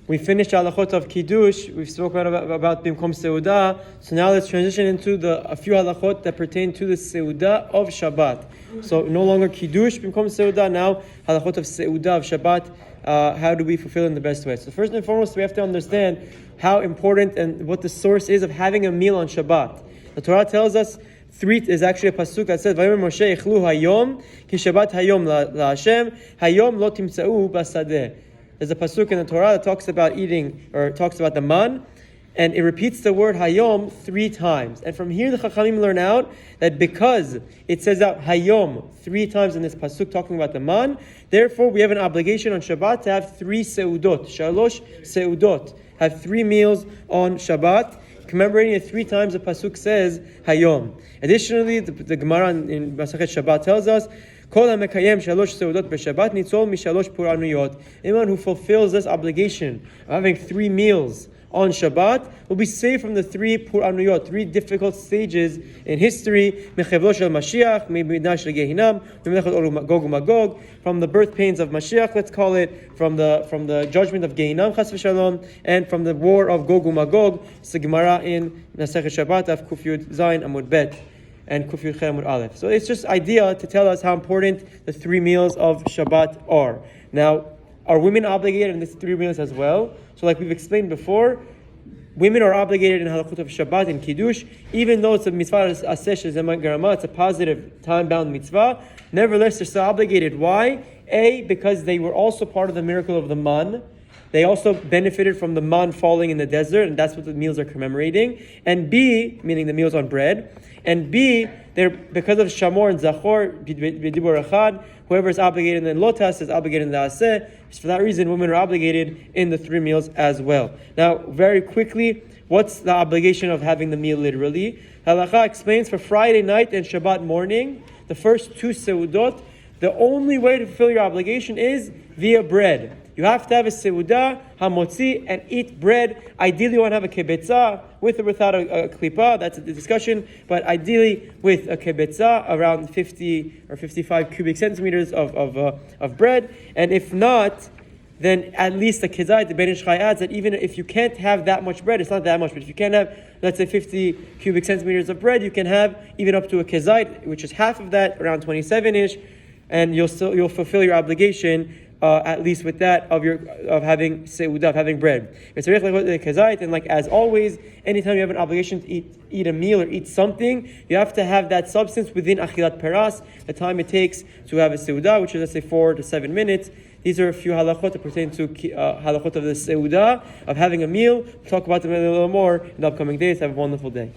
We finished halachot of kiddush. We've spoken about bimkom seudah. So now let's transition into a few halachot that pertain to the seudah of Shabbat. So no longer kiddush bimkom seudah. Now halachot of seudah of Shabbat. How do we fulfill it in the best way? So first and foremost, we have to understand how important and what the source is of having a meal on Shabbat. The Torah tells us is actually a pasuk that says, "Vayomer Moshe echlu hayom ki Shabbat hayom laHashem hayom lo timtzau basadeh." There's a pasuk in the Torah that talks about eating, or talks about the man, and it repeats the word hayom 3 times. And from here the Chachamim learn out that because it says out hayom 3 times in this pasuk talking about the man, therefore we have an obligation on Shabbat to have 3 seudot, shalosh seudot, have 3 meals on Shabbat, commemorating it 3 times the pasuk says hayom. Additionally, the Gemara in Masachet Shabbat tells us, anyone who fulfills this obligation of having 3 meals on Shabbat will be saved from the 3 puranuyot, 3 difficult stages in history. From the birth pains of Mashiach, let's call it, from the judgment of Gehinam, chas v'shalom, and from the war of Gog uMagog. It's the Gemara in Masachet Shabbat of Kuf Yud Zayin Amud Bet and Kuf Yud Chet Amud Aleph. So it's just idea to tell us how important the 3 meals of Shabbat are. Now, are women obligated in these 3 meals as well? So like we've explained before, women are obligated in halachot of Shabbat and Kiddush, even though it's a mitzvah aseh shezeman garama, it's a positive time-bound mitzvah. Nevertheless, they're still obligated. Why? A, because they were also part of the miracle of the man. They also benefited from the man falling in the desert, and that's what the meals are commemorating. And B, meaning the meals on bread. And B, they're because of Shamor and Zachor, B'dibur Echad, whoever is obligated in the Lotas is obligated in the Aseh. For that reason, women are obligated in the 3 meals as well. Now, very quickly, what's the obligation of having the meal literally? Halacha explains for Friday night and Shabbat morning, the first 2 seudot, the only way to fulfill your obligation is via bread. You have to have a seudah, hamotzi, and eat bread. Ideally, you want to have a kebetzah, with or without a klipa. That's a discussion. But ideally, with a kebetzah, around 50 or 55 cubic centimeters of bread. And if not, then at least the kezait, the Ben Ish Chai adds that even if you can't have that much bread, it's not that much, but if you can't have, let's say, 50 cubic centimeters of bread, you can have even up to a kezait, which is half of that, around 27-ish, and you'll fulfill your obligation. At least with that of having seudah, of having bread. And like as always, anytime you have an obligation to eat a meal or eat something, you have to have that substance within achilat peras, the time it takes to have a seudah, which is, let's say, 4 to 7 minutes. These are a few halachot that pertain to halachot of the seudah, of having a meal. We'll talk about them a little more in the upcoming days. Have a wonderful day.